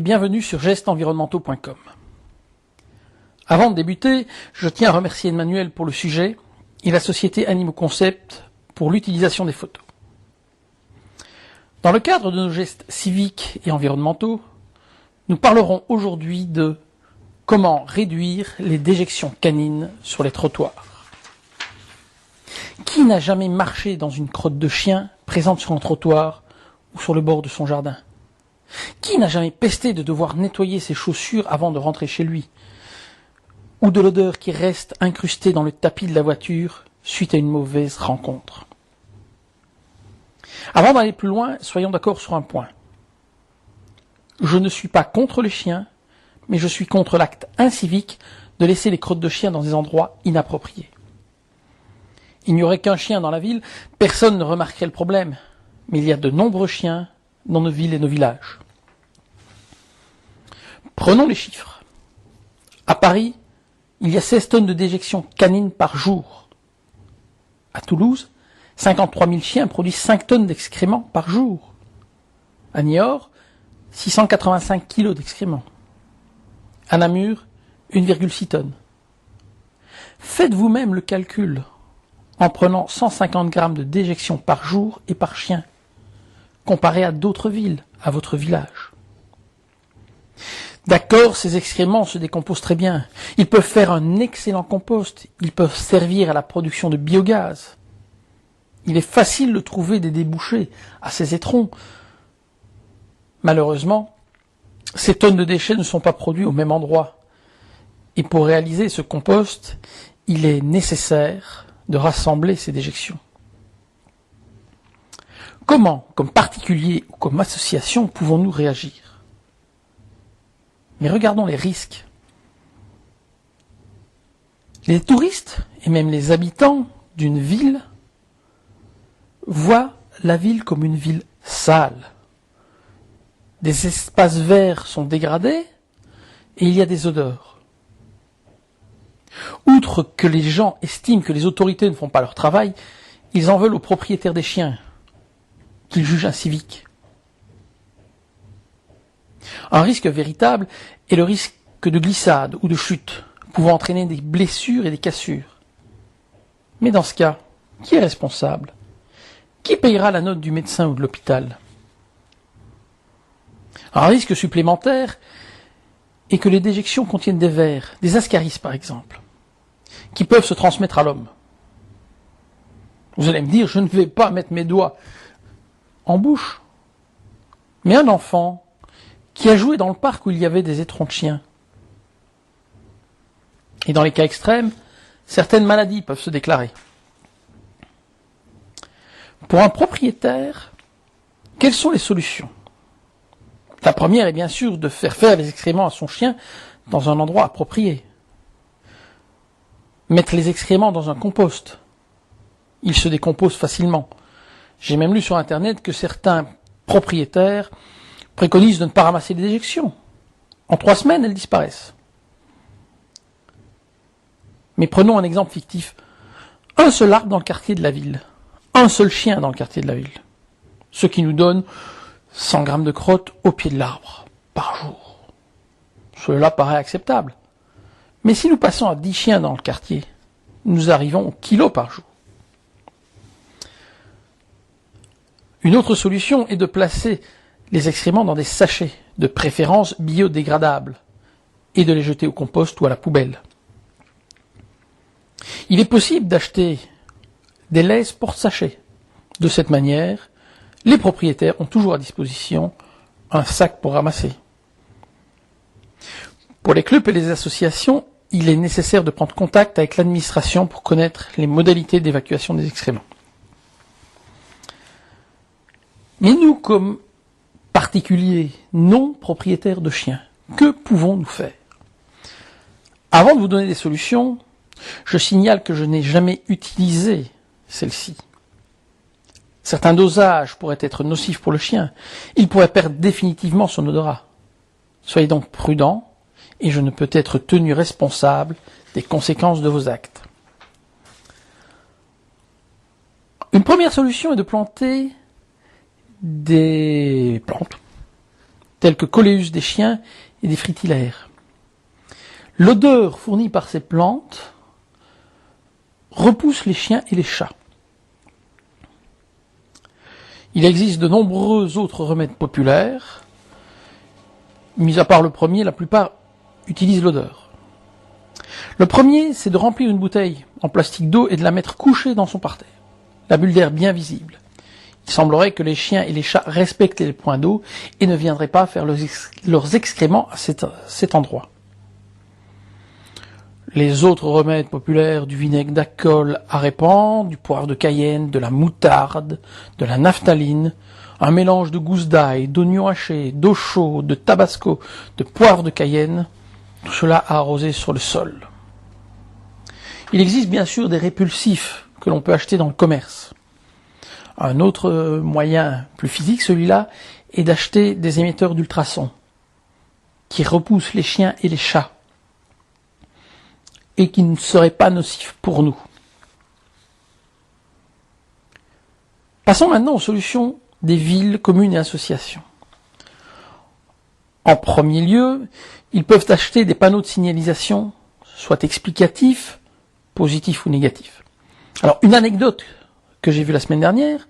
bienvenue sur gestesenvironnementaux.com. Avant de débuter, je tiens à remercier Emmanuel pour le sujet et la société Animaux Concept pour l'utilisation des photos. Dans le cadre de nos gestes civiques et environnementaux, nous parlerons aujourd'hui de comment réduire les déjections canines sur les trottoirs. Qui n'a jamais marché dans une crotte de chien présente sur un trottoir ou sur le bord de son jardin? Qui n'a jamais pesté de devoir nettoyer ses chaussures avant de rentrer chez lui? Ou de l'odeur qui reste incrustée dans le tapis de la voiture suite à une mauvaise rencontre? Avant d'aller plus loin, soyons d'accord sur un point. Je ne suis pas contre les chiens, mais je suis contre l'acte incivique de laisser les crottes de chiens dans des endroits inappropriés. Il n'y aurait qu'un chien dans la ville, personne ne remarquerait le problème, mais il y a de nombreux chiens dans nos villes et nos villages. Prenons les chiffres. À Paris, il y a 16 tonnes de déjections canines par jour. À Toulouse, 53 000 chiens produisent 5 tonnes d'excréments par jour. À Niort, 685 kilos d'excréments. À Namur, 1,6 tonnes. Faites vous-même le calcul en prenant 150 grammes de déjection par jour et par chien, comparé à d'autres villes, à votre village. D'accord, ces excréments se décomposent très bien. Ils peuvent faire un excellent compost. Ils peuvent servir à la production de biogaz. Il est facile de trouver des débouchés à ces étrons. Malheureusement, ces tonnes de déchets ne sont pas produits au même endroit. Et pour réaliser ce compost, il est nécessaire de rassembler ces déjections. Comment, comme particulier ou comme association, pouvons-nous réagir? Mais regardons les risques. Les touristes et même les habitants d'une ville voient la ville comme une ville sale. Des espaces verts sont dégradés et il y a des odeurs. Outre que les gens estiment que les autorités ne font pas leur travail, ils en veulent aux propriétaires des chiens, qu'ils jugent inciviques. Un risque véritable est le risque de glissade ou de chute, pouvant entraîner des blessures et des cassures. Mais dans ce cas, qui est responsable? Qui payera la note du médecin ou de l'hôpital? Un risque supplémentaire est que les déjections contiennent des vers, des ascaris par exemple, qui peuvent se transmettre à l'homme. Vous allez me dire, je ne vais pas mettre mes doigts en bouche. Mais un enfant qui a joué dans le parc où il y avait des étrons de chiens. Et dans les cas extrêmes, certaines maladies peuvent se déclarer. Pour un propriétaire, quelles sont les solutions? La première est bien sûr de faire les excréments à son chien dans un endroit approprié. Mettre les excréments dans un compost. Ils se décomposent facilement. J'ai même lu sur Internet que certains propriétaires préconisent de ne pas ramasser les déjections. En 3 semaines, elles disparaissent. Mais prenons un exemple fictif. Un seul arbre dans le quartier de la ville. Un seul chien dans le quartier de la ville. Ce qui nous donne 100 grammes de crotte au pied de l'arbre par jour. Cela paraît acceptable. Mais si nous passons à 10 chiens dans le quartier, nous arrivons au kilo par jour. Une autre solution est de placer les excréments dans des sachets, de préférence biodégradables, et de les jeter au compost ou à la poubelle. Il est possible d'acheter des laisses porte-sachets. De cette manière, les propriétaires ont toujours à disposition un sac pour ramasser. Pour les clubs et les associations, il est nécessaire de prendre contact avec l'administration pour connaître les modalités d'évacuation des excréments. Mais nous, comme particuliers non propriétaires de chiens, que pouvons-nous faire? Avant de vous donner des solutions, je signale que je n'ai jamais utilisé celle-ci. Certains dosages pourraient être nocifs pour le chien. Il pourrait perdre définitivement son odorat. Soyez donc prudents et je ne peux être tenu responsable des conséquences de vos actes. Une première solution est de planter des plantes tels que Coléus des chiens et des fritillaires. L'odeur fournie par ces plantes repousse les chiens et les chats. Il existe de nombreux autres remèdes populaires. Mis à part le premier, la plupart utilisent l'odeur. Le premier, c'est de remplir une bouteille en plastique d'eau et de la mettre couchée dans son parterre, la bulle d'air bien visible. Il semblerait que les chiens et les chats respectent les points d'eau et ne viendraient pas faire leurs excréments à cet endroit. Les autres remèdes populaires, du vinaigre d'alcool à répandre, du poivre de Cayenne, de la moutarde, de la naphtaline, un mélange de gousses d'ail, d'oignons hachés, d'eau chaude, de tabasco, de poivre de Cayenne, tout cela à arroser sur le sol. Il existe bien sûr des répulsifs que l'on peut acheter dans le commerce. Un autre moyen plus physique, celui-là, est d'acheter des émetteurs d'ultrasons qui repoussent les chiens et les chats et qui ne seraient pas nocifs pour nous. Passons maintenant aux solutions des villes, communes et associations. En premier lieu, ils peuvent acheter des panneaux de signalisation, soit explicatifs, positifs ou négatifs. Alors, une anecdote que j'ai vue la semaine dernière,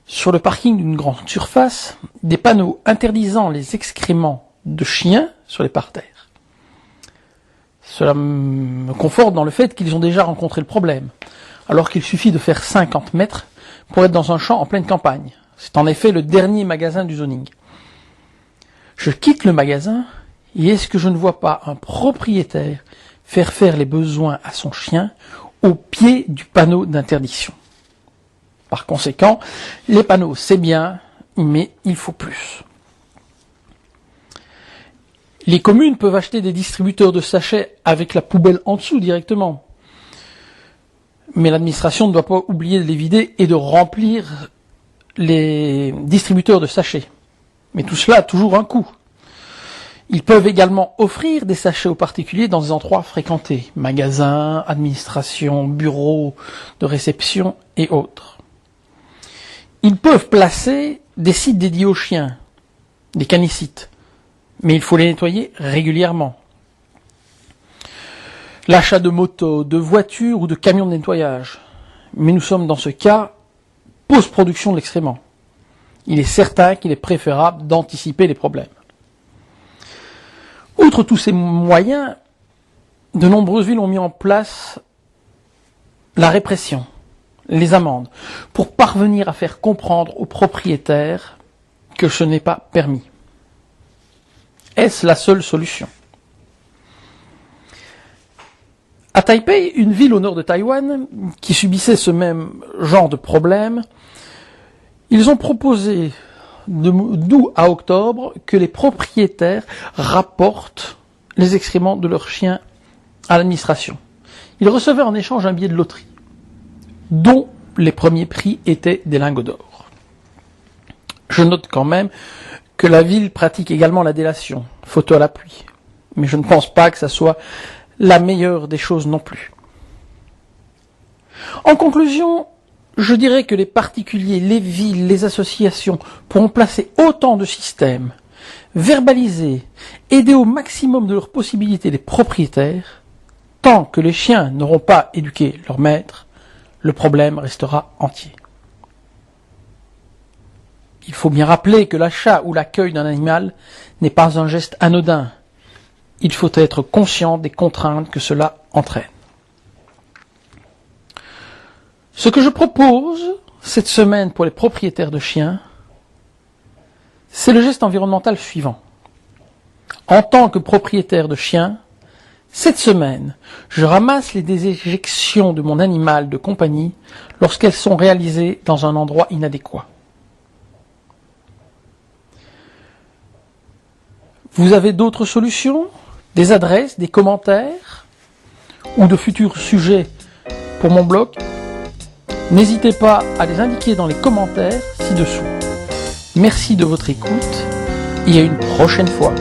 sur le parking d'une grande surface, des panneaux interdisant les excréments de chiens sur les parterres. Cela me conforte dans le fait qu'ils ont déjà rencontré le problème, alors qu'il suffit de faire 50 mètres pour être dans un champ en pleine campagne. C'est en effet le dernier magasin du zoning. Je quitte le magasin, et est-ce que je ne vois pas un propriétaire faire les besoins à son chien au pied du panneau d'interdiction? Par conséquent, les panneaux c'est bien, mais il faut plus. Les communes peuvent acheter des distributeurs de sachets avec la poubelle en dessous directement. Mais l'administration ne doit pas oublier de les vider et de remplir les distributeurs de sachets. Mais tout cela a toujours un coût. Ils peuvent également offrir des sachets aux particuliers dans des endroits fréquentés, magasins, administrations, bureaux de réception et autres. Ils peuvent placer des sites dédiés aux chiens, des canicites, mais il faut les nettoyer régulièrement. L'achat de motos, de voitures ou de camions de nettoyage, mais nous sommes dans ce cas post-production de l'excrément. Il est certain qu'il est préférable d'anticiper les problèmes. Outre tous ces moyens, de nombreuses villes ont mis en place la répression, les amendes, pour parvenir à faire comprendre aux propriétaires que ce n'est pas permis. Est-ce la seule solution? À Taipei, une ville au nord de Taïwan, qui subissait ce même genre de problème, ils ont proposé d'août à octobre que les propriétaires rapportent les excréments de leurs chiens à l'administration. Ils recevaient en échange un billet de loterie, dont les premiers prix étaient des lingots d'or. Je note quand même que la ville pratique également la délation, photo à l'appui. Mais je ne pense pas que ça soit la meilleure des choses non plus. En conclusion, je dirais que les particuliers, les villes, les associations pourront placer autant de systèmes, verbaliser, aider au maximum de leurs possibilités les propriétaires. Tant que les chiens n'auront pas éduqué leur maître, le problème restera entier. Il faut bien rappeler que l'achat ou l'accueil d'un animal n'est pas un geste anodin. Il faut être conscient des contraintes que cela entraîne. Ce que je propose cette semaine pour les propriétaires de chiens, c'est le geste environnemental suivant. En tant que propriétaire de chiens, cette semaine, je ramasse les déjections de mon animal de compagnie lorsqu'elles sont réalisées dans un endroit inadéquat. Vous avez d'autres solutions, des adresses, des commentaires ou de futurs sujets pour mon blog? N'hésitez pas à les indiquer dans les commentaires ci-dessous. Merci de votre écoute et à une prochaine fois.